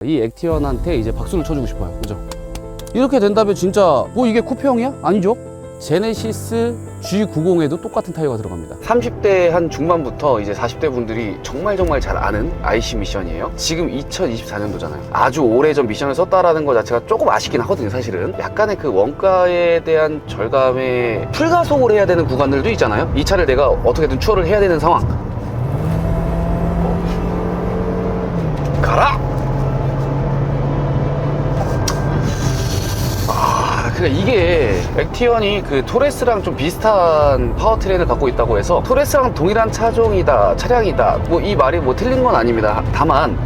이 액티언한테 이제 박수를 쳐주고 싶어요. 그죠? 이렇게 된다면 진짜 뭐 이게 쿠페형이야? 아니죠? 제네시스 G90에도 똑같은 타이어가 들어갑니다. 30대 한 중반부터 이제 40대 분들이 정말 잘 아는 IC 미션이에요. 지금 2024년도잖아요. 아주 오래전 미션을 썼다라는 것 자체가 조금 아쉽긴 하거든요, 사실은. 약간의 그 원가에 대한 절감에 풀가속을 해야 되는 구간들도 있잖아요. 이 차를 내가 어떻게든 추월을 해야 되는 상황. 가라! 그러니까 이게 액티언이 그 토레스랑 좀 비슷한 파워트레인을 갖고 있다고 해서 토레스랑 동일한 차량이다 뭐 이 말이 뭐 틀린 건 아닙니다. 다만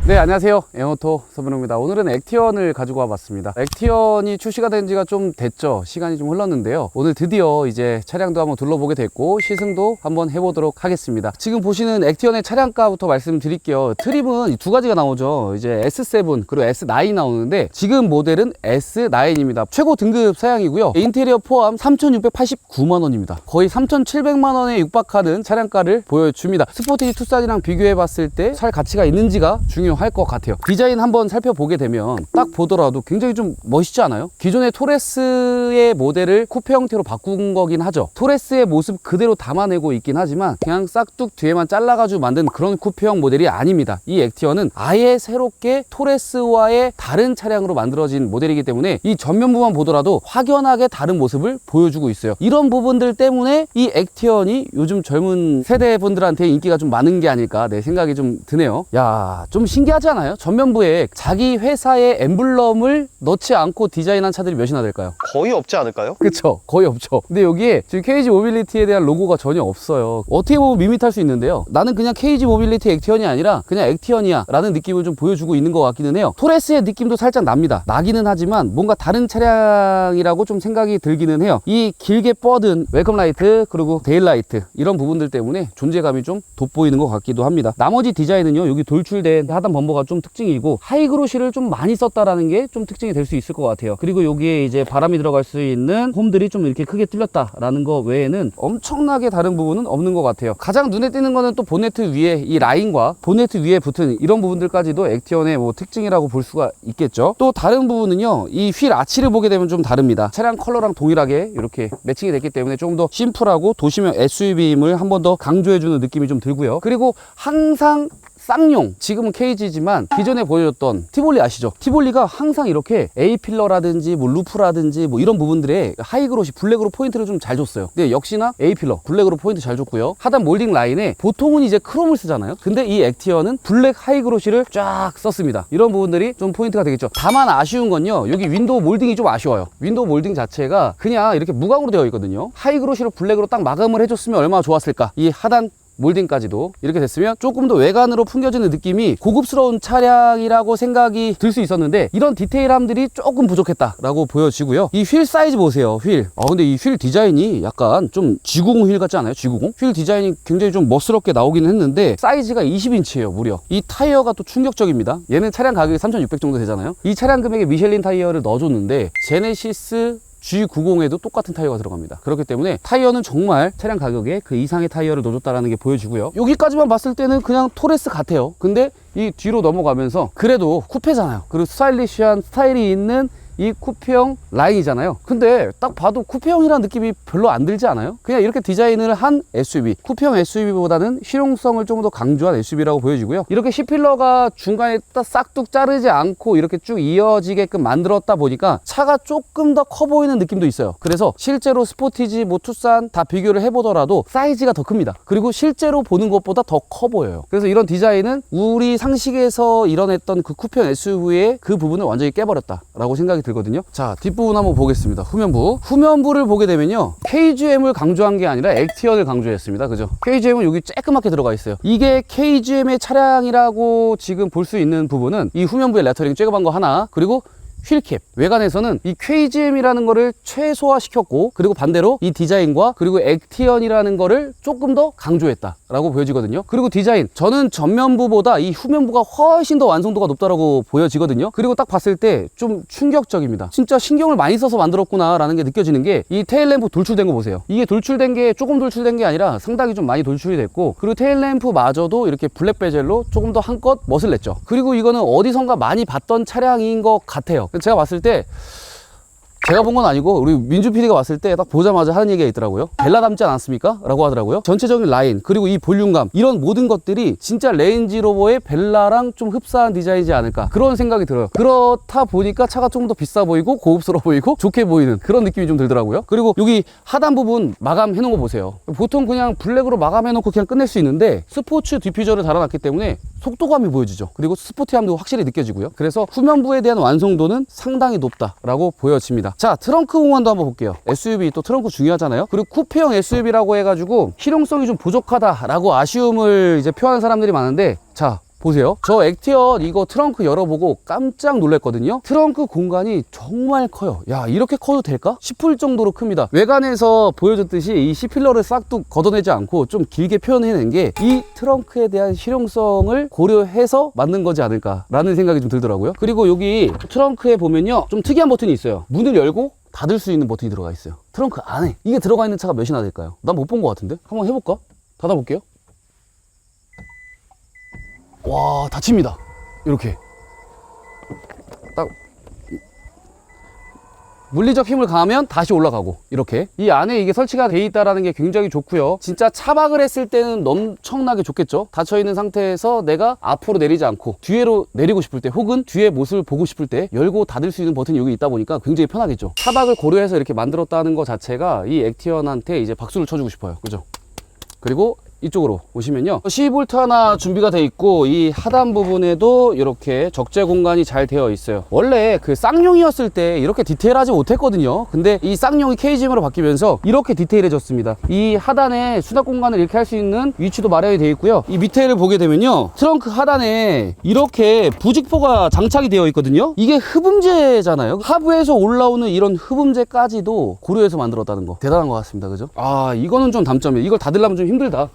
네, 안녕하세요. 에어모토 서문호입니다. 오늘은 액티언을 가지고 와봤습니다. 액티언이 출시가 된 지가 좀 됐죠. 시간이 좀 흘렀는데요. 오늘 드디어 이제 차량도 한번 둘러보게 됐고 시승도 한번 해보도록 하겠습니다. 지금 보시는 액티언의 차량가부터 말씀드릴게요. 트림은 두 가지가 나오죠. 이제 S7 그리고 S9 나오는데 지금 모델은 S9입니다. 최고 등급 사양이고요. 인테리어 포함 3,689만원입니다. 거의 3,700만원에 육박하는 차량가를 보여줍니다. 스포티지 투싼이랑 비교해봤을 때 살 가치가 있는지가 중요할 것 같아요. 디자인 한번 살펴보게 되면 딱 보더라도 굉장히 좀 멋있지 않아요? 기존의 토레스의 모델을 쿠페 형태로 바꾼 거긴 하죠. 토레스의 모습 그대로 담아내고 있긴 하지만 그냥 싹둑 뒤에만 잘라가지고 만든 그런 쿠페형 모델이 아닙니다. 이 액티언은 아예 새롭게 토레스와의 다른 차량으로 만들어진 모델이기 때문에 이 전면부만 보더라도 확연하게 다른 모습을 보여주고 있어요. 이런 부분들 때문에 이 액티언이 요즘 젊은 세대분들한테 인기가 좀 많은 게 아닐까 내 생각이 좀 드네요. 야, 좀 신기하지 않아요? 전면부에 자기 회사의 엠블럼을 넣지 않고 디자인한 차들이 몇이나 될까요? 거의 없지 않을까요? 그쵸? 거의 없죠. 근데 여기에 지금 KG 모빌리티에 대한 로고가 전혀 없어요. 어떻게 보면 밋밋할 수 있는데요. 나는 그냥 KG 모빌리티 액티언이 아니라 그냥 액티언이야 라는 느낌을 좀 보여주고 있는 것 같기는 해요. 토레스의 느낌도 살짝 납니다. 나기는 하지만 뭔가 다른 차량이라고 좀 생각이 들기는 해요. 이 길게 뻗은 웰컴 라이트 그리고 데일 라이트 이런 부분들 때문에 존재감이 좀 돋보이는 것 같기도 합니다. 나머지 디자인은요, 여기 돌출된 하단 범버가 좀 특징이고 하이그로시를 좀 많이 썼다라는 게 좀 특징이 될 수 있을 것 같아요. 그리고 여기에 이제 바람이 들어갈 수 있는 홈들이 좀 이렇게 크게 뚫렸다라는 거 외에는 엄청나게 다른 부분은 없는 것 같아요. 가장 눈에 띄는 거는 또 보네트 위에 이 라인과 보네트 위에 붙은 이런 부분들까지도 액티언의 뭐 특징이라고 볼 수가 있겠죠. 또 다른 부분은요, 이 휠 아치를 보게 되면 좀 다릅니다. 차량 컬러랑 동일하게 이렇게 매칭이 됐기 때문에 조금 더 심플하고 도시명 SUV임을 한 번 더 강조해주는 느낌이 좀 들고요. 그리고 항상 쌍용, 지금은 KG지만 기존에 보여줬던 티볼리 아시죠? 티볼리가 항상 이렇게 A필러라든지 뭐 루프라든지 뭐 이런 부분들에 하이그로시 블랙으로 포인트를 좀 잘 줬어요. 근데 역시나 A필러 블랙으로 포인트 잘 줬고요. 하단 몰딩 라인에 보통은 이제 크롬을 쓰잖아요. 근데 이 액티언은 블랙 하이그로시를 쫙 썼습니다. 이런 부분들이 좀 포인트가 되겠죠. 다만 아쉬운 건요, 여기 윈도우 몰딩이 좀 아쉬워요. 윈도우 몰딩 자체가 그냥 이렇게 무광으로 되어 있거든요. 하이그로시를 블랙으로 딱 마감을 해줬으면 얼마나 좋았을까. 이 하단 몰딩까지도 이렇게 됐으면 조금 더 외관으로 풍겨지는 느낌이 고급스러운 차량이라고 생각이 들 수 있었는데 이런 디테일함들이 조금 부족했다라고 보여지고요. 이 휠 사이즈 보세요. 휠. 근데 이 휠 디자인이 약간 좀 G90 휠 같지 않아요? G90? 휠 디자인이 굉장히 좀 멋스럽게 나오기는 했는데 사이즈가 20인치예요, 무려. 이 타이어가 또 충격적입니다. 얘는 차량 가격이 3,600 정도 되잖아요. 이 차량 금액에 미셸린 타이어를 넣어줬는데 제네시스 G90에도 똑같은 타이어가 들어갑니다. 그렇기 때문에 타이어는 정말 차량 가격에 그 이상의 타이어를 넣어줬다는 게 보여지고요. 여기까지만 봤을 때는 그냥 토레스 같아요. 근데 이 뒤로 넘어가면서 그래도 쿠페잖아요. 그리고 스타일리시한 스타일이 있는 이 쿠페형 라인이잖아요. 근데 딱 봐도 쿠페형이라는 느낌이 별로 안 들지 않아요? 그냥 이렇게 디자인을 한 SUV, 쿠페형 SUV보다는 실용성을 좀 더 강조한 SUV라고 보여지고요. 이렇게 C필러가 중간에 딱 싹둑 자르지 않고 이렇게 쭉 이어지게끔 만들었다 보니까 차가 조금 더 커 보이는 느낌도 있어요. 그래서 실제로 스포티지, 뭐 투싼 다 비교를 해보더라도 사이즈가 더 큽니다. 그리고 실제로 보는 것보다 더 커 보여요. 그래서 이런 디자인은 우리 상식에서 이뤄냈던 그 쿠페형 SUV의 그 부분을 완전히 깨버렸다라고 생각이 들거든요. 자, 뒷부분 한번 보겠습니다. 후면부를 보게 되면요, KGM을 강조한 게 아니라 액티언을 강조했습니다. 그죠? KGM은 여기 쬐끄맣게 들어가 있어요. 이게 KGM의 차량이라고 지금 볼 수 있는 부분은 이 후면부의 레터링 쬐끄만 거 하나, 그리고 휠캡. 외관에서는 이 KGM이라는 거를 최소화시켰고, 그리고 반대로 이 디자인과 그리고 액티언이라는 거를 조금 더 강조했다 라고 보여지거든요. 그리고 디자인, 저는 전면부보다 이 후면부가 훨씬 더 완성도가 높다라고 보여지거든요. 그리고 딱 봤을 때 좀 충격적입니다. 진짜 신경을 많이 써서 만들었구나 라는 게 느껴지는 게, 이 테일램프 돌출된 거 보세요. 이게 돌출된 게 조금 돌출된 게 아니라 상당히 좀 많이 돌출이 됐고, 그리고 테일램프 마저도 이렇게 블랙 베젤로 조금 더 한껏 멋을 냈죠. 그리고 이거는 어디선가 많이 봤던 차량인 것 같아요. 제가 봤을 때, 제가 본 건 아니고 우리 민주 PD가 왔을 때 딱 보자마자 하는 얘기가 있더라고요. 벨라 닮지 않았습니까? 라고 하더라고요. 전체적인 라인, 그리고 이 볼륨감, 이런 모든 것들이 진짜 레인지로버의 벨라랑 좀 흡사한 디자인이지 않을까, 그런 생각이 들어요. 그렇다 보니까 차가 좀 더 비싸 보이고 고급스러워 보이고 좋게 보이는 그런 느낌이 좀 들더라고요. 그리고 여기 하단 부분 마감해 놓은 거 보세요. 보통 그냥 블랙으로 마감해 놓고 그냥 끝낼 수 있는데 스포츠 디퓨저를 달아놨기 때문에 속도감이 보여지죠. 그리고 스포티함도 확실히 느껴지고요. 그래서 후면부에 대한 완성도는 상당히 높다라고 보여집니다. 자, 트렁크 공간도 한번 볼게요. SUV 또 트렁크 중요하잖아요. 그리고 쿠페형 SUV라고 해가지고 실용성이 좀 부족하다라고 아쉬움을 이제 표하는 사람들이 많은데, 자 보세요. 저 액티언 이거 트렁크 열어보고 깜짝 놀랐거든요. 트렁크 공간이 정말 커요. 야, 이렇게 커도 될까 싶을 정도로 큽니다. 외관에서 보여줬듯이 이 C필러를 싹둑 걷어내지 않고 좀 길게 표현해낸 게 이 트렁크에 대한 실용성을 고려해서 만든 거지 않을까 라는 생각이 좀 들더라고요. 그리고 여기 트렁크에 보면요, 좀 특이한 버튼이 있어요. 문을 열고 닫을 수 있는 버튼이 들어가 있어요. 트렁크 안에. 이게 들어가 있는 차가 몇이나 될까요? 난 못 본 것 같은데? 한번 해볼까? 닫아볼게요. 와, 닫힙니다. 이렇게 딱 물리적 힘을 가하면 다시 올라가고, 이렇게 이 안에 이게 설치가 돼 있다라는 게 굉장히 좋고요. 진짜 차박을 했을 때는 엄청나게 좋겠죠. 닫혀 있는 상태에서 내가 앞으로 내리지 않고 뒤로 내리고 싶을 때, 혹은 뒤에 모습을 보고 싶을 때 열고 닫을 수 있는 버튼이 여기 있다 보니까 굉장히 편하겠죠. 차박을 고려해서 이렇게 만들었다는 거 자체가 이 액티언한테 이제 박수를 쳐주고 싶어요. 그죠? 그리고 이쪽으로 오시면요, C볼트 하나 준비가 돼 있고, 이 하단 부분에도 이렇게 적재 공간이 잘 되어 있어요. 원래 그 쌍용이었을 때 이렇게 디테일하지 못했거든요. 근데 이 쌍용이 KGM으로 바뀌면서 이렇게 디테일해졌습니다. 이 하단에 수납 공간을 이렇게 할 수 있는 위치도 마련이 되어 있고요. 이 밑에를 보게 되면요, 트렁크 하단에 이렇게 부직포가 장착이 되어 있거든요. 이게 흡음재잖아요. 하부에서 올라오는 이런 흡음재까지도 고려해서 만들었다는 거 대단한 것 같습니다. 그죠? 아, 이거는 좀 단점이에요. 이걸 닫으려면 좀 힘들다.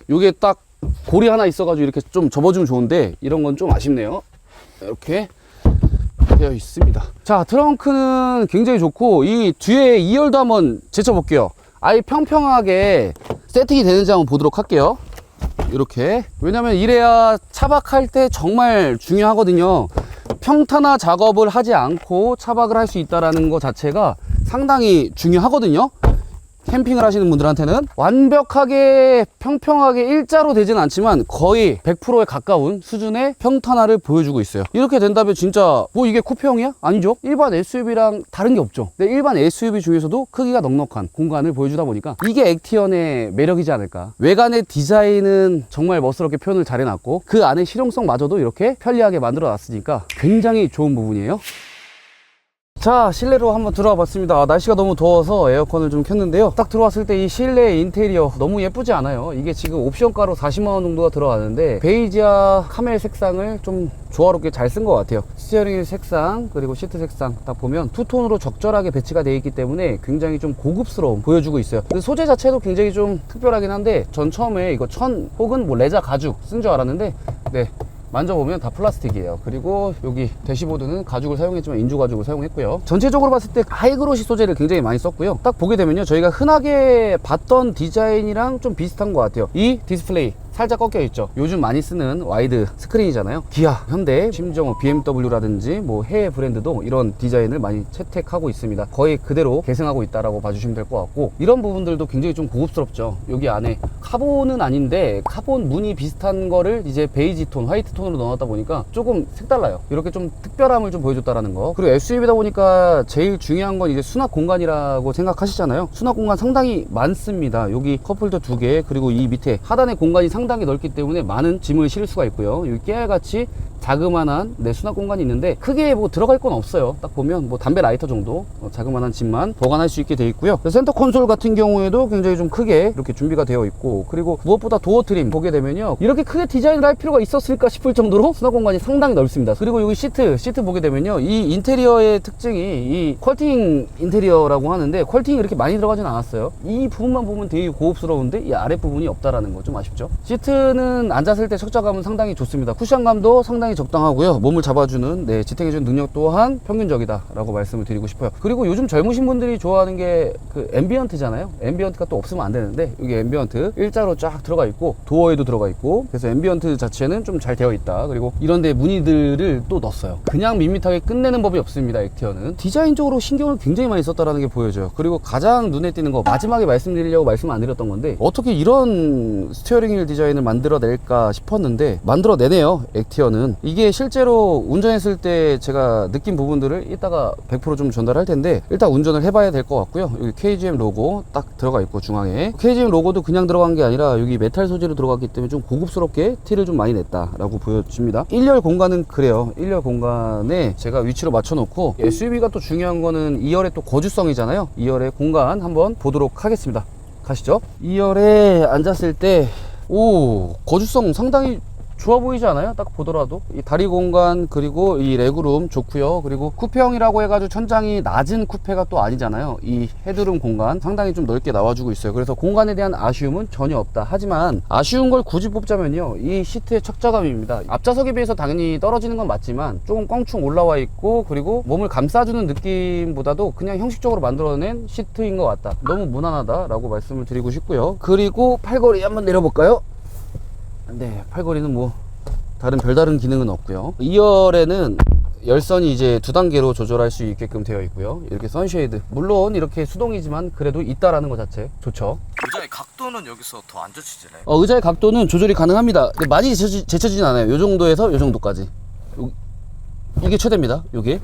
요게 딱 고리 하나 있어가지고 이렇게 좀 접어주면 좋은데, 이런 건 좀 아쉽네요. 이렇게 되어 있습니다. 자, 트렁크는 굉장히 좋고, 이 뒤에 2열도 한번 제쳐볼게요. 아예 평평하게 세팅이 되는지 한번 보도록 할게요. 이렇게. 왜냐면 이래야 차박할 때 정말 중요하거든요. 평탄화 작업을 하지 않고 차박을 할 수 있다는 것 자체가 상당히 중요하거든요. 캠핑을 하시는 분들한테는 완벽하게 평평하게 일자로 되진 않지만 거의 100%에 가까운 수준의 평탄화를 보여주고 있어요. 이렇게 된다면 진짜 뭐 이게 쿠페형이야? 아니죠. 일반 SUV랑 다른 게 없죠. 근데 일반 SUV 중에서도 크기가 넉넉한 공간을 보여주다 보니까 이게 액티언의 매력이지 않을까. 외관의 디자인은 정말 멋스럽게 표현을 잘 해놨고, 그 안에 실용성마저도 이렇게 편리하게 만들어 놨으니까 굉장히 좋은 부분이에요. 자, 실내로 한번 들어와 봤습니다. 날씨가 너무 더워서 에어컨을 좀 켰는데요. 딱 들어왔을 때 이 실내 인테리어 너무 예쁘지 않아요? 이게 지금 옵션가로 40만원 정도가 들어가는데, 베이지와 카멜 색상을 좀 조화롭게 잘 쓴 것 같아요. 스티어링 색상, 그리고 시트 색상 딱 보면 투톤으로 적절하게 배치가 되어 있기 때문에 굉장히 좀 고급스러움 보여주고 있어요. 근데 소재 자체도 굉장히 좀 특별하긴 한데, 전 처음에 이거 천 혹은 뭐 레자 가죽 쓴 줄 알았는데, 네, 만져보면 다 플라스틱이에요. 그리고 여기 대시보드는 가죽을 사용했지만 인조 가죽을 사용했고요. 전체적으로 봤을 때 하이그로시 소재를 굉장히 많이 썼고요. 딱 보게 되면요, 저희가 흔하게 봤던 디자인이랑 좀 비슷한 것 같아요. 이 디스플레이 살짝 꺾여 있죠. 요즘 많이 쓰는 와이드 스크린이잖아요. 기아, 현대, 심지어 뭐 BMW라든지 뭐 해외 브랜드도 이런 디자인을 많이 채택하고 있습니다. 거의 그대로 계승하고 있다라고 봐주시면 될 것 같고, 이런 부분들도 굉장히 좀 고급스럽죠. 여기 안에 카본은 아닌데 카본 무늬 비슷한 거를 이제 베이지 톤, 화이트 톤으로 넣었다 보니까 조금 색달라요. 이렇게 좀 특별함을 좀 보여줬다라는 거. 그리고 SUV다 보니까 제일 중요한 건 이제 수납 공간이라고 생각하시잖아요. 수납 공간 상당히 많습니다. 여기 컵홀더 2개, 그리고 이 밑에 하단의 공간이 상당히 넓기 때문에 많은 짐을 실을 수가 있고요. 여기 깨알같이 자그만한 수납 공간이 있는데 크게 뭐 들어갈 건 없어요. 딱 보면 뭐 담배 라이터 정도 자그만한 짐만 보관할 수 있게 되어 있고요. 센터 콘솔 같은 경우에도 굉장히 좀 크게 이렇게 준비가 되어 있고, 그리고 무엇보다 도어 트림 보게 되면요, 이렇게 크게 디자인을 할 필요가 있었을까 싶을 정도로 수납 공간이 상당히 넓습니다. 그리고 여기 시트 보게 되면요, 이 인테리어의 특징이 이 퀄팅 인테리어라고 하는데 퀄팅이 이렇게 많이 들어가진 않았어요. 이 부분만 보면 되게 고급스러운데 이 아랫부분이 없다라는 거 좀 아쉽죠. 시트는 앉았을 때 착자감은 상당히 좋습니다. 쿠션감도 상당히 적당하고요. 몸을 잡아주는 지탱해주는 능력 또한 평균적이다 라고 말씀을 드리고 싶어요. 그리고 요즘 젊으신 분들이 좋아하는 게 그 앰비언트잖아요. 앰비언트가 또 없으면 안 되는데 여기 앰비언트 일자로 쫙 들어가 있고 도어에도 들어가 있고, 그래서 앰비언트 자체는 좀 잘 되어 있다. 그리고 이런데 무늬들을 또 넣었어요. 그냥 밋밋하게 끝내는 법이 없습니다. 액티어는 디자인적으로 신경을 굉장히 많이 썼다라는 게 보여져요. 그리고 가장 눈에 띄는 거, 마지막에 말씀드리려고 말씀 안 드렸던 건데, 어떻게 이런 스티어링 휠 디자인을 만들어낼까 싶었는데 만들어내네요. 액티어는 이게 실제로 운전했을 때 제가 느낀 부분들을 이따가 100% 좀 전달할 텐데, 일단 운전을 해봐야 될 것 같고요. 여기 KGM 로고 딱 들어가 있고, 중앙에 KGM 로고도 그냥 들어간 게 아니라 여기 메탈 소재로 들어갔기 때문에 좀 고급스럽게 티를 좀 많이 냈다라고 보여집니다. 1열 공간은 그래요. 1열 공간에 제가 위치로 맞춰놓고, SUV가 또 중요한 거는 2열의 또 거주성이잖아요. 2열의 공간 한번 보도록 하겠습니다. 가시죠. 2열에 앉았을 때 거주성 상당히 좋아 보이지 않아요? 딱 보더라도 이 다리 공간, 그리고 이 레그룸 좋고요. 그리고 쿠페형이라고 해가지고 천장이 낮은 쿠페가 또 아니잖아요. 이 헤드룸 공간 상당히 좀 넓게 나와주고 있어요. 그래서 공간에 대한 아쉬움은 전혀 없다. 하지만 아쉬운 걸 굳이 뽑자면요, 이 시트의 착자감입니다. 앞좌석에 비해서 당연히 떨어지는 건 맞지만 조금 껑충 올라와 있고, 그리고 몸을 감싸주는 느낌보다도 그냥 형식적으로 만들어낸 시트인 것 같다. 너무 무난하다 라고 말씀을 드리고 싶고요. 그리고 팔걸이 한번 내려볼까요? 네, 팔걸이는 뭐 별다른 기능은 없고요. 2열에는 열선이 이제 2단계로 조절할 수 있게끔 되어 있고요. 이렇게 선쉐이드, 물론 이렇게 수동이지만 그래도 있다라는 것 자체 좋죠. 의자의 각도는 여기서 더 안 젖히잖아요. 의자의 각도는 조절이 가능합니다. 근데 많이 제쳐지진 않아요. 요 정도에서 요 정도까지. 이게 최대입니다. 요게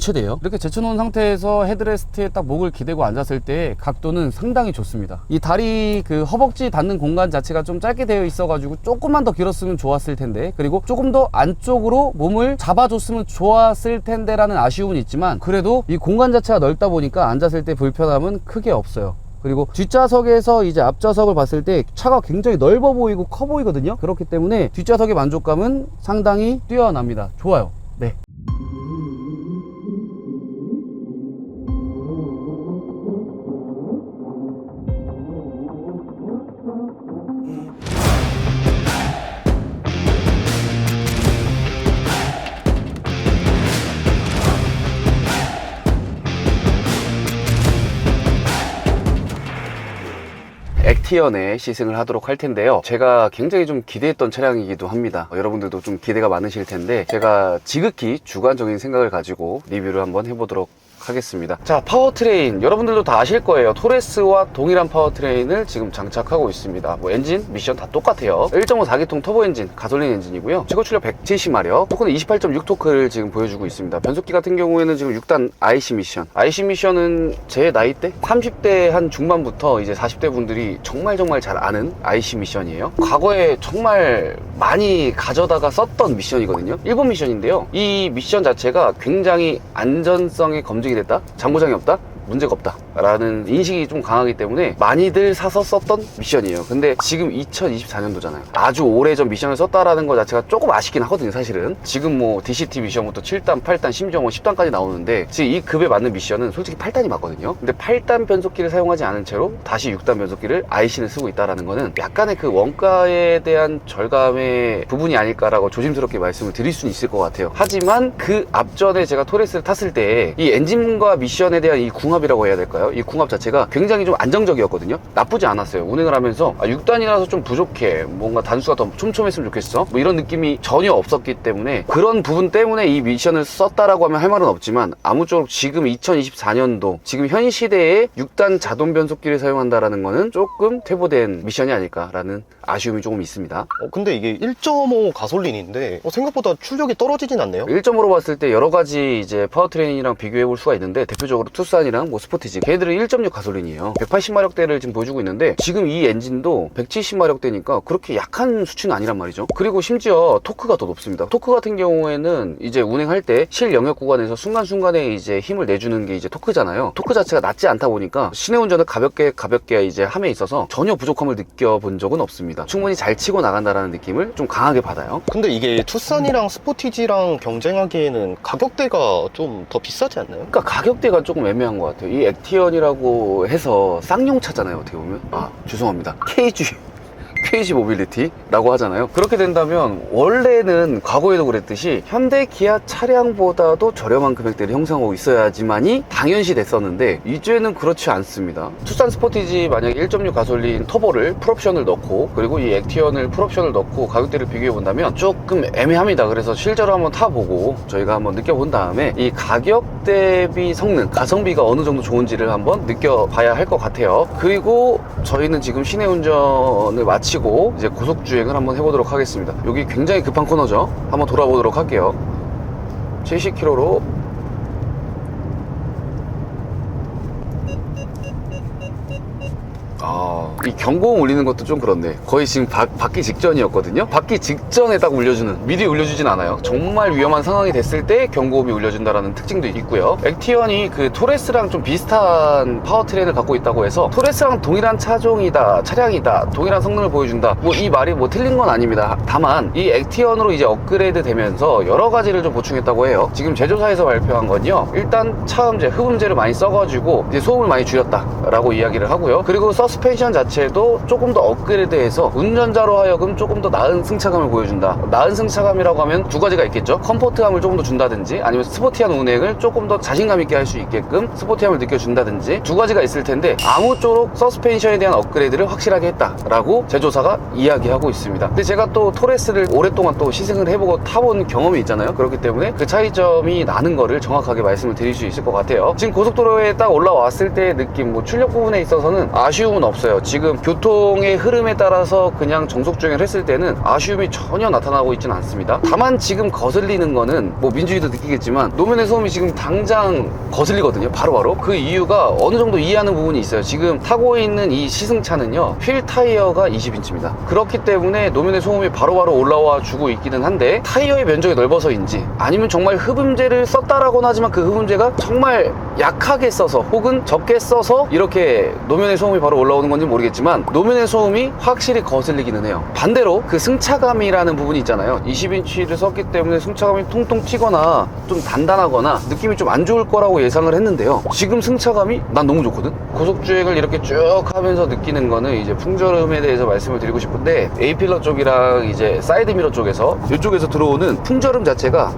최대예요. 이렇게 제쳐놓은 상태에서 헤드레스트에 딱 목을 기대고 앉았을 때 각도는 상당히 좋습니다. 이 다리 허벅지 닿는 공간 자체가 좀 짧게 되어 있어 가지고 조금만 더 길었으면 좋았을 텐데, 그리고 조금 더 안쪽으로 몸을 잡아줬으면 좋았을 텐데 라는 아쉬움은 있지만, 그래도 이 공간 자체가 넓다 보니까 앉았을 때 불편함은 크게 없어요. 그리고 뒷좌석에서 이제 앞좌석을 봤을 때 차가 굉장히 넓어 보이고 커 보이거든요. 그렇기 때문에 뒷좌석의 만족감은 상당히 뛰어납니다. 좋아요. 네. 액티언에 시승을 하도록 할 텐데요. 제가 굉장히 좀 기대했던 차량이기도 합니다. 여러분들도 좀 기대가 많으실 텐데, 제가 지극히 주관적인 생각을 가지고 리뷰를 한번 해보도록 하겠습니다. 자, 파워트레인 여러분들도 다 아실 거예요. 토레스와 동일한 파워트레인을 지금 장착하고 있습니다. 뭐 엔진, 미션 다 똑같아요. 1.5 4기통 터보 엔진, 가솔린 엔진이고요. 최고 출력 170마력, 토크는 28.6토크를 지금 보여주고 있습니다. 변속기 같은 경우에는 지금 6단 IC 미션은 제 나이 때 30대 한 중반부터 이제 40대 분들이 정말 잘 아는 IC 미션이에요. 과거에 정말 많이 가져다가 썼던 미션이거든요. 일본 미션인데요. 이 미션 자체가 굉장히 안전성에 검증이 됐다? 장고장이 없다? 문제가 없다 라는 인식이 좀 강하기 때문에 많이들 사서 썼던 미션이에요. 근데 지금 2024년도잖아요. 아주 오래전 미션을 썼다라는 것 자체가 조금 아쉽긴 하거든요. 사실은 지금 뭐 DCT 미션부터 7단, 8단, 심지어 뭐 10단까지 나오는데, 지금 이 급에 맞는 미션은 솔직히 8단이 맞거든요. 근데 8단 변속기를 사용하지 않은 채로 다시 6단 변속기를 IC는 쓰고 있다라는 거는 약간의 그 원가에 대한 절감의 부분이 아닐까라고 조심스럽게 말씀을 드릴 수는 있을 것 같아요. 하지만 그 앞전에 제가 토레스를 탔을 때 이 엔진과 미션에 대한 이 궁합이라고 해야 될까요? 이 궁합 자체가 굉장히 좀 안정적이었거든요. 나쁘지 않았어요. 운행을 하면서 6단이라서 좀 부족해, 뭔가 단수가 더 촘촘했으면 좋겠어, 뭐 이런 느낌이 전혀 없었기 때문에, 그런 부분 때문에 이 미션을 썼다라고 하면 할 말은 없지만, 아무쪼록 지금 2024년도 지금 현 시대에 6단 자동 변속기를 사용한다라는 거는 조금 퇴보된 미션이 아닐까라는 아쉬움이 조금 있습니다. 근데 이게 1.5 가솔린인데 생각보다 출력이 떨어지진 않네요. 1.5로 봤을 때 여러 가지 이제 파워트레인이랑 비교해 볼 수가 있는데, 대표적으로 투싼이랑 에티언이랑 뭐 스포티지, 걔들은 1.6 가솔린이에요. 180마력대를 지금 보여주고 있는데 지금 이 엔진도 170마력대니까 그렇게 약한 수치는 아니란 말이죠. 그리고 심지어 토크가 더 높습니다. 토크 같은 경우에는 이제 운행할 때 실 영역 구간에서 순간순간에 이제 힘을 내주는 게 이제 토크잖아요. 토크 자체가 낮지 않다 보니까 시내 운전을 가볍게 이제 함에 있어서 전혀 부족함을 느껴본 적은 없습니다. 충분히 잘 치고 나간다라는 느낌을 좀 강하게 받아요. 근데 이게 투싼이랑 스포티지랑 경쟁하기에는 가격대가 좀 더 비싸지 않나요? 그러니까 가격대가 조금 애매한 것 같아요. 이 액티언이라고 해서 쌍용차잖아요, 어떻게 보면. 아, 죄송합니다. KG 모빌리티라고 하잖아요. 그렇게 된다면 원래는 과거에도 그랬듯이 현대 기아 차량보다도 저렴한 금액대를 형성하고 있어야지만이 당연시 됐었는데 이제는 그렇지 않습니다. 투싼 스포티지 만약에 1.6 가솔린 터보를 풀옵션을 넣고 그리고 이 액티언을 풀옵션을 넣고 가격대를 비교해 본다면 조금 애매합니다. 그래서 실제로 한번 타보고 저희가 한번 느껴본 다음에 이 가격 대비 성능, 가성비가 어느 정도 좋은지를 한번 느껴봐야 할 것 같아요. 그리고 저희는 지금 시내 운전을 마치고 이제 고속주행을 한번 해보도록 하겠습니다. 여기 굉장히 급한 코너죠. 한번 돌아보도록 할게요. 70km로 이 경고음 울리는 것도 좀 그렇네. 거의 지금 받기 직전이었거든요. 받기 직전에 딱 울려주는, 미리 울려주진 않아요. 정말 위험한 상황이 됐을 때 경고음이 울려준다라는 특징도 있고요. 액티언이 그 토레스랑 좀 비슷한 파워트레인을 갖고 있다고 해서 토레스랑 동일한 차량이다, 동일한 성능을 보여준다, 뭐 이 말이 뭐 틀린 건 아닙니다. 다만 이 액티언으로 이제 업그레이드 되면서 여러 가지를 좀 보충했다고 해요. 지금 제조사에서 발표한 건요, 일단 차음제, 흡음제를 많이 써가지고 이제 소음을 많이 줄였다라고 이야기를 하고요. 그리고 서스펜션 자체도 조금 더 업그레이드해서 운전자로 하여금 조금 더 나은 승차감을 보여준다. 나은 승차감이라고 하면 두 가지가 있겠죠. 컴포트함을 조금 더 준다든지 아니면 스포티한 운행을 조금 더 자신감 있게 할 수 있게끔 스포티함을 느껴준다든지 두 가지가 있을 텐데 아무쪼록 서스펜션에 대한 업그레이드를 확실하게 했다라고 제조사가 이야기하고 있습니다. 근데 제가 또 토레스를 오랫동안 또 시승을 해보고 타본 경험이 있잖아요. 그렇기 때문에 그 차이점이 나는 거를 정확하게 말씀을 드릴 수 있을 것 같아요. 지금 고속도로에 딱 올라왔을 때의 느낌, 뭐 출력 부분에 있어서는 아쉬움은 없어요. 지금 교통의 흐름에 따라서 그냥 정속주행을 했을 때는 아쉬움이 전혀 나타나고 있지는 않습니다. 다만 지금 거슬리는 거는 뭐 민주이도 느끼겠지만 노면의 소음이 지금 당장 거슬리거든요. 바로바로. 그 이유가 어느 정도 이해하는 부분이 있어요. 지금 타고 있는 이 시승차는요, 휠 타이어가 20인치입니다. 그렇기 때문에 노면의 소음이 바로바로 올라와 주고 있기는 한데 타이어의 면적이 넓어서인지 아니면 정말 흡음제를 썼다라고는 하지만 그 흡음제가 정말 약하게 써서 혹은 적게 써서 이렇게 노면의 소음이 바로 올라오는 건지 모르겠지만 노면의 소음이 확실히 거슬리기는 해요. 반대로 그 승차감이라는 부분이 있잖아요. 20인치를 썼기 때문에 승차감이 통통 튀거나 좀 단단하거나 느낌이 좀 안 좋을 거라고 예상을 했는데요. 지금 승차감이 난 너무 좋거든. 고속주행을 이렇게 쭉 하면서 느끼는 거는 이제 풍절음에 대해서 말씀을 드리고 싶은데 A필러 쪽이랑 이제 사이드미러 쪽에서 이쪽에서 들어오는 풍절음 자체가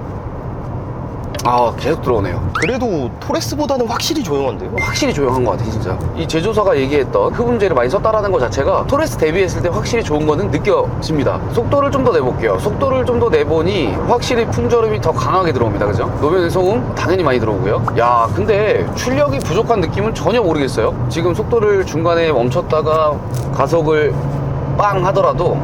계속 들어오네요. 그래도 토레스보다는 확실히 조용한데요? 확실히 조용한 것 같아 진짜. 이 제조사가 얘기했던 흡음제를 많이 썼다라는 것 자체가 토레스 대비했을 때 확실히 좋은 거는 느껴집니다. 속도를 좀 더 내볼게요. 속도를 좀 더 내보니 확실히 풍절음이 더 강하게 들어옵니다. 그죠? 노면의 소음 당연히 많이 들어오고요. 야, 근데 출력이 부족한 느낌은 전혀 모르겠어요. 지금 속도를 중간에 멈췄다가 가속을 빵 하더라도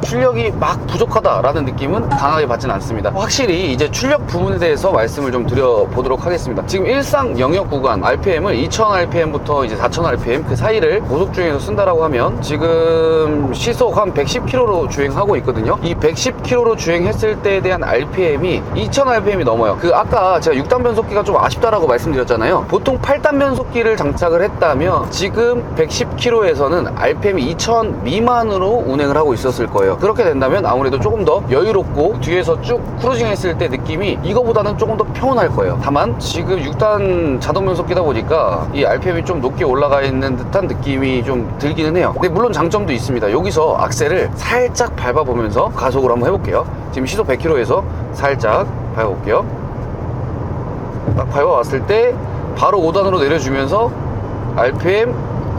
출력이 막 부족하다라는 느낌은 강하게 받지는 않습니다. 확실히 이제 출력 부분에 대해서 말씀을 좀 드려보도록 하겠습니다. 지금 일상 영역 구간 RPM을 2000rpm부터 이제 4000rpm 그 사이를 고속주행에서 쓴다라고 하면 지금 시속 한 110km로 주행하고 있거든요. 이 110km로 주행했을 때에 대한 RPM이 2000rpm이 넘어요. 그 아까 제가 6단 변속기가 좀 아쉽다라고 말씀드렸잖아요. 보통 8단 변속기를 장착을 했다면 지금 110km에서는 RPM이 2000 미만으로 운행을 하고 있었을 거예요. 그렇게 된다면 아무래도 조금 더 여유롭고 뒤에서 쭉 크루징 했을 때 느낌이 이거보다는 조금 더 평온할 거예요. 다만 지금 6단 자동 변속기다 보니까 이 RPM이 좀 높게 올라가 있는 듯한 느낌이 좀 들기는 해요. 근데 물론 장점도 있습니다. 여기서 악셀을 살짝 밟아보면서 가속을 한번 해볼게요. 지금 시속 100km에서 살짝 밟아볼게요. 딱 밟아왔을 때 바로 5단으로 내려주면서 RPM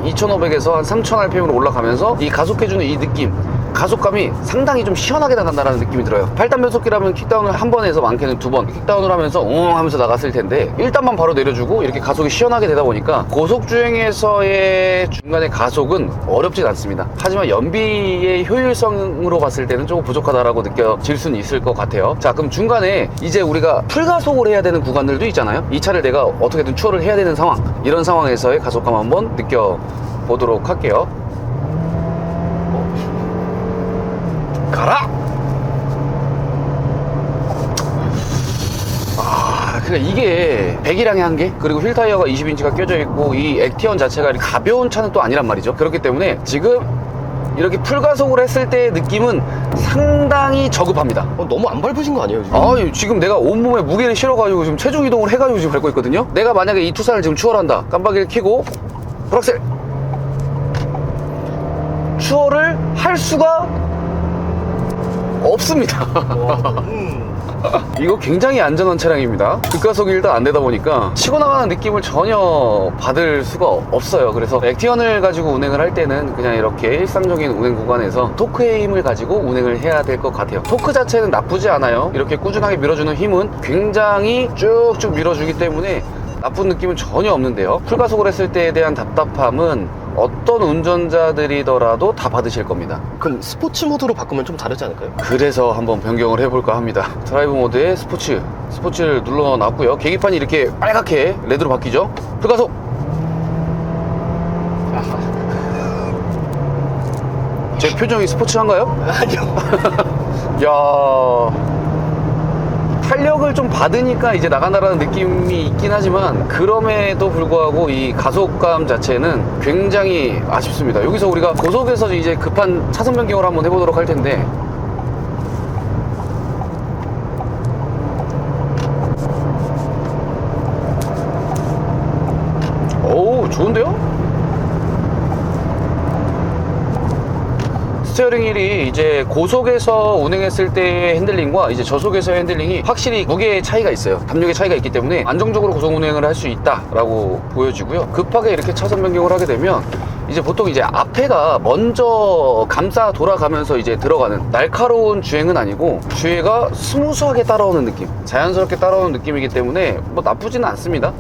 2500에서 한 3000rpm으로 올라가면서 이 가속해주는 이 느낌, 가속감이 상당히 좀 시원하게 나간다는 느낌이 들어요. 8단 변속기라면 킥다운을 한 번 해서 많게는 2번 킥다운을 하면서 웅 하면서 나갔을 텐데 1단만 바로 내려주고 이렇게 가속이 시원하게 되다 보니까 고속주행에서의 중간에 가속은 어렵진 않습니다. 하지만 연비의 효율성으로 봤을 때는 조금 부족하다라고 느껴질 수는 있을 것 같아요. 자, 그럼 중간에 이제 우리가 풀가속을 해야 되는 구간들도 있잖아요. 이 차를 내가 어떻게든 추월을 해야 되는 상황, 이런 상황에서의 가속감 한번 느껴보도록 할게요. 가라! 그러니까 이게 배기량의 한계, 그리고 휠 타이어가 20인치가 껴져 있고 이 액티언 자체가 가벼운 차는 또 아니란 말이죠. 그렇기 때문에 지금 이렇게 풀가속을 했을 때의 느낌은 상당히 저급합니다. 너무 안 밟으신 거 아니에요 지금? 아, 지금 내가 온몸에 무게를 실어가지고 지금 체중 이동을 해가지고 지금 밟고 있거든요. 내가 만약에 이 투싼을 지금 추월한다, 깜빡이를 켜고 브락셀 추월을 할 수가 없습니다. 이거 굉장히 안전한 차량입니다. 급가속이 일단 안 되다 보니까 치고 나가는 느낌을 전혀 받을 수가 없어요. 그래서 액티언을 가지고 운행을 할 때는 그냥 이렇게 일상적인 운행 구간에서 토크의 힘을 가지고 운행을 해야 될 것 같아요. 토크 자체는 나쁘지 않아요. 이렇게 꾸준하게 밀어주는 힘은 굉장히 쭉쭉 밀어주기 때문에 나쁜 느낌은 전혀 없는데요. 풀가속을 했을 때에 대한 답답함은 어떤 운전자들이더라도 다 받으실 겁니다. 그럼 스포츠 모드로 바꾸면 좀 다르지 않을까요? 그래서 한번 변경을 해볼까 합니다. 드라이브 모드에 스포츠를 눌러놨고요. 계기판이 이렇게 빨갛게 레드로 바뀌죠. 풀가속. 제 표정이 스포츠한가요? 아니요. 야, 탄력을 좀 받으니까 이제 나간다라는 느낌이 있긴 하지만 그럼에도 불구하고 이 가속감 자체는 굉장히 아쉽습니다. 여기서 우리가 고속에서 이제 급한 차선 변경을 한번 해보도록 할 텐데, 오, 좋은데요? 스티어링 휠이 이제 고속에서 운행했을 때의 핸들링과 이제 저속에서의 핸들링이 확실히 무게의 차이가 있어요. 담력의 차이가 있기 때문에 안정적으로 고속 운행을 할 수 있다라고 보여지고요. 급하게 이렇게 차선 변경을 하게 되면 이제 보통 이제 앞에가 먼저 감싸 돌아가면서 이제 들어가는 날카로운 주행은 아니고 주행가 스무스하게 따라오는 느낌, 자연스럽게 따라오는 느낌이기 때문에 뭐 나쁘지는 않습니다.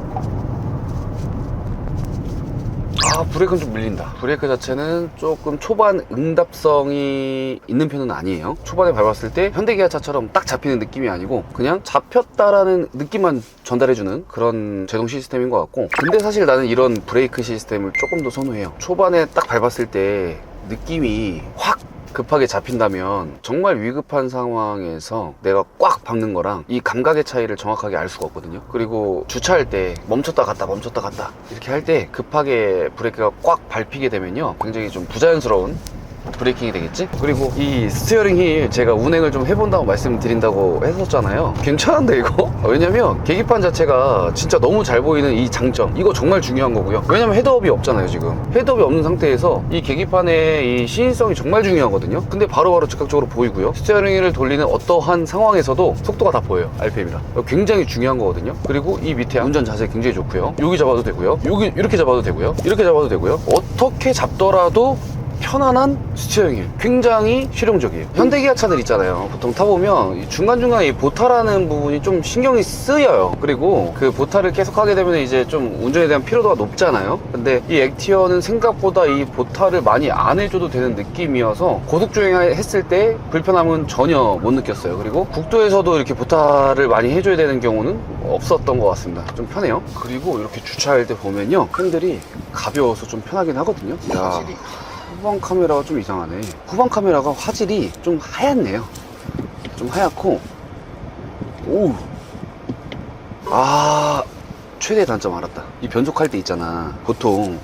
아, 브레이크는 좀 밀린다. 브레이크 자체는 조금 초반 응답성이 있는 편은 아니에요. 초반에 밟았을 때 현대기아차처럼 딱 잡히는 느낌이 아니고 그냥 잡혔다라는 느낌만 전달해주는 그런 제동 시스템인 것 같고, 근데 사실 나는 이런 브레이크 시스템을 조금 더 선호해요. 초반에 딱 밟았을 때 느낌이 확 급하게 잡힌다면 정말 위급한 상황에서 내가 꽉 박는 거랑 이 감각의 차이를 정확하게 알 수가 없거든요. 그리고 주차할 때 멈췄다 갔다 멈췄다 갔다 이렇게 할 때 급하게 브레이크가 꽉 밟히게 되면요 굉장히 좀 부자연스러운 브레이킹이 되겠지? 그리고 이 스티어링 휠 제가 운행을 좀 해본다고 말씀드린다고 했었잖아요. 괜찮은데 이거? 왜냐면 계기판 자체가 진짜 너무 잘 보이는 이 장점, 이거 정말 중요한 거고요. 왜냐면 헤드업이 없잖아요. 지금 헤드업이 없는 상태에서 이 계기판의 이 시인성이 정말 중요하거든요. 근데 바로바로 즉각적으로 보이고요. 스티어링 휠을 돌리는 어떠한 상황에서도 속도가 다 보여요. RPM이랑 굉장히 중요한 거거든요. 그리고 이 밑에 운전 자세 굉장히 좋고요. 여기 잡아도 되고요, 여기 이렇게 잡아도 되고요, 이렇게 잡아도 되고요. 어떻게 잡더라도 편안한 스티어링 휠, 굉장히 실용적이에요. 현대기아 차들 있잖아요. 보통 타보면 중간중간에 이 보타라는 부분이 좀 신경이 쓰여요. 그리고 그 보타를 계속 하게 되면 이제 좀 운전에 대한 피로도가 높잖아요. 근데 이 액티어는 생각보다 이 보타를 많이 안 해줘도 되는 느낌이어서 고속주행 했을 때 불편함은 전혀 못 느꼈어요. 그리고 국도에서도 이렇게 보타를 많이 해줘야 되는 경우는 없었던 것 같습니다. 좀 편해요. 그리고 이렇게 주차할 때 보면요 핸들이 가벼워서 좀 편하긴 하거든요. 야, 후방 카메라가 좀 이상하네. 후방 카메라가 화질이 좀 하얗네요. 좀 하얗고, 오, 아, 최대 단점 알았다. 이 변속할 때 있잖아. 보통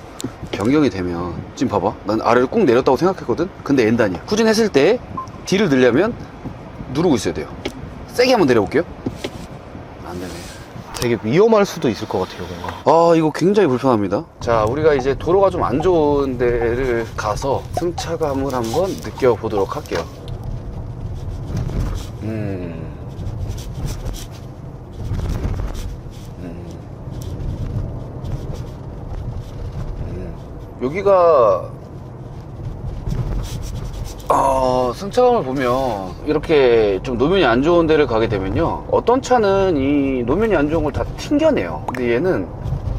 변경이 되면 지금 봐봐, 난 아래를 꾹 내렸다고 생각했거든. 근데 N단이야. 후진했을 때 D를 넣으려면 누르고 있어야 돼요. 세게 한번 내려볼게요. 안 되네. 되게 위험할 수도 있을 것 같아요 뭔가. 아, 이거 굉장히 불편합니다. 자, 우리가 이제 도로가 좀 안 좋은 데를 가서 승차감을 한번 느껴보도록 할게요. 여기가 승차감을 보면 이렇게 좀 노면이 안 좋은 데를 가게 되면요, 어떤 차는 이 노면이 안 좋은 걸 다 튕겨내요. 근데 얘는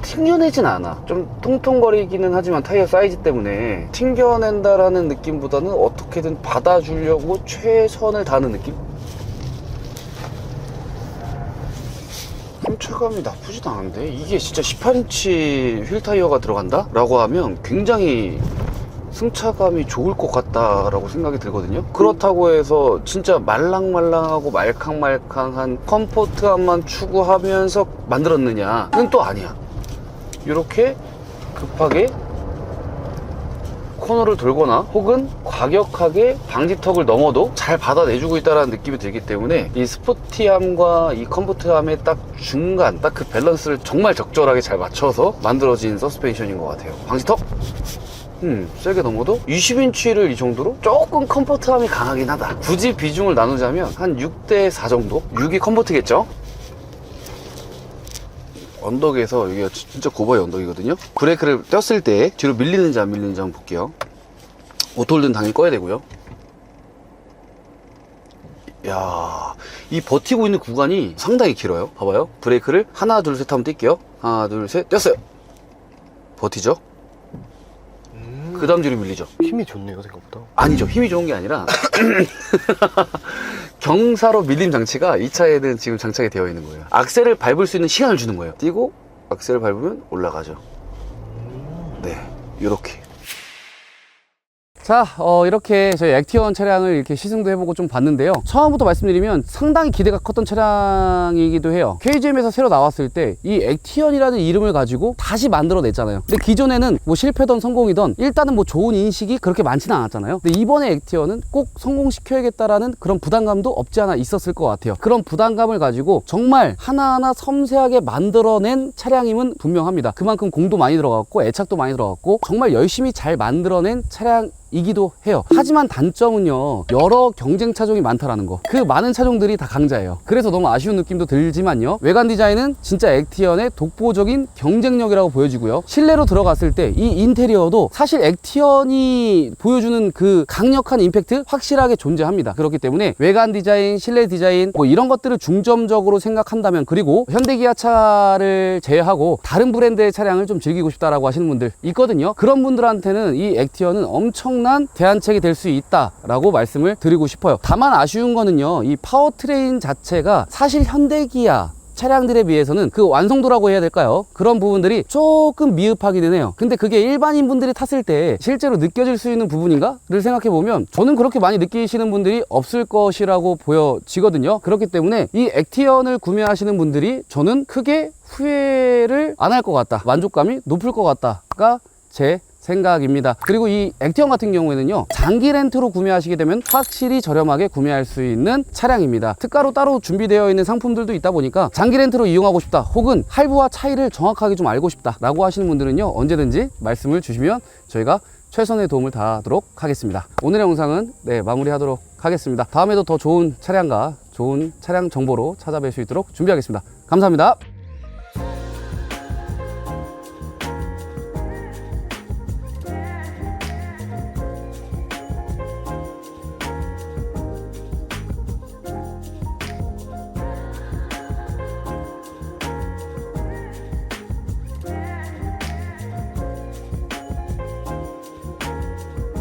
튕겨내진 않아. 좀 통통거리기는 하지만 타이어 사이즈 때문에 튕겨낸다라는 느낌보다는 어떻게든 받아주려고 최선을 다하는 느낌? 승차감이 나쁘지도 않은데, 이게 진짜 18인치 휠 타이어가 들어간다? 라고 하면 굉장히 승차감이 좋을 것 같다라고 생각이 들거든요. 그렇다고 해서 진짜 말랑말랑하고 말캉말캉한 컴포트함만 추구하면서 만들었느냐는 또 아니야. 이렇게 급하게 코너를 돌거나 혹은 과격하게 방지턱을 넘어도 잘 받아내주고 있다는 느낌이 들기 때문에 이 스포티함과 이 컴포트함의 딱 중간, 딱 그 밸런스를 정말 적절하게 잘 맞춰서 만들어진 서스펜션인 것 같아요. 방지턱? 세게 넘어도 20인치를 이 정도로 조금 컴포트함이 강하긴 하다. 굳이 비중을 나누자면 한 6대4 정도? 6이 컴포트겠죠? 언덕에서 여기가 진짜 고바의 언덕이거든요. 브레이크를 떼었을 때 뒤로 밀리는지 안 밀리는지 한번 볼게요. 오토홀드는 당연히 꺼야 되고요. 야, 이 버티고 있는 구간이 상당히 길어요. 봐봐요. 브레이크를 하나 둘 셋 하면 뗄게요. 하나 둘 셋 뗐어요. 버티죠? 그 다음 뒤로 밀리죠. 힘이 좋네요, 생각보다. 아니죠. 힘이 좋은 게 아니라 경사로 밀림 장치가 이 차에는 지금 장착이 되어 있는 거예요. 악셀을 밟을 수 있는 시간을 주는 거예요. 띄고 악셀을 밟으면 올라가죠. 네, 이렇게. 자, 이렇게 저희 액티언 차량을 이렇게 시승도 해보고 좀 봤는데요. 처음부터 말씀드리면 상당히 기대가 컸던 차량이기도 해요. KGM에서 새로 나왔을 때 이 액티언이라는 이름을 가지고 다시 만들어냈잖아요. 근데 기존에는 뭐 실패든 성공이든 일단은 뭐 좋은 인식이 그렇게 많지는 않았잖아요. 근데 이번에 액티언은 꼭 성공시켜야겠다라는 그런 부담감도 없지 않아 있었을 것 같아요. 그런 부담감을 가지고 정말 하나하나 섬세하게 만들어낸 차량임은 분명합니다. 그만큼 공도 많이 들어갔고 애착도 많이 들어갔고 정말 열심히 잘 만들어낸 차량 이기도 해요. 하지만 단점은요, 여러 경쟁 차종이 많다라는 거. 그 많은 차종들이 다 강자예요. 그래서 너무 아쉬운 느낌도 들지만요, 외관 디자인은 진짜 액티언의 독보적인 경쟁력이라고 보여지고요, 실내로 들어갔을 때 이 인테리어도 사실 액티언이 보여주는 그 강력한 임팩트 확실하게 존재합니다. 그렇기 때문에 외관 디자인, 실내 디자인 뭐 이런 것들을 중점적으로 생각한다면, 그리고 현대기아차를 제외하고 다른 브랜드의 차량을 좀 즐기고 싶다라고 하시는 분들 있거든요. 그런 분들한테는 이 액티언은 엄청난 대안책이 될 수 있다라고 말씀을 드리고 싶어요. 다만 아쉬운 거는요, 이 파워트레인 자체가 사실 현대기아 차량들에 비해서는 그 완성도라고 해야 될까요? 그런 부분들이 조금 미흡하기는 해요. 근데 그게 일반인 분들이 탔을 때 실제로 느껴질 수 있는 부분인가를 생각해 보면 저는 그렇게 많이 느끼시는 분들이 없을 것이라고 보여지거든요. 그렇기 때문에 이 액티언을 구매하시는 분들이 저는 크게 후회를 안 할 것 같다, 만족감이 높을 것 같다가 제 생각입니다. 그리고 이 액티언 같은 경우에는요, 장기 렌트로 구매하시게 되면 확실히 저렴하게 구매할 수 있는 차량입니다. 특가로 따로 준비되어 있는 상품들도 있다 보니까 장기 렌트로 이용하고 싶다, 혹은 할부와 차이를 정확하게 좀 알고 싶다 라고 하시는 분들은요, 언제든지 말씀을 주시면 저희가 최선의 도움을 다하도록 하겠습니다. 오늘의 영상은 마무리하도록 하겠습니다. 다음에도 더 좋은 차량과 좋은 차량 정보로 찾아뵐 수 있도록 준비하겠습니다. 감사합니다.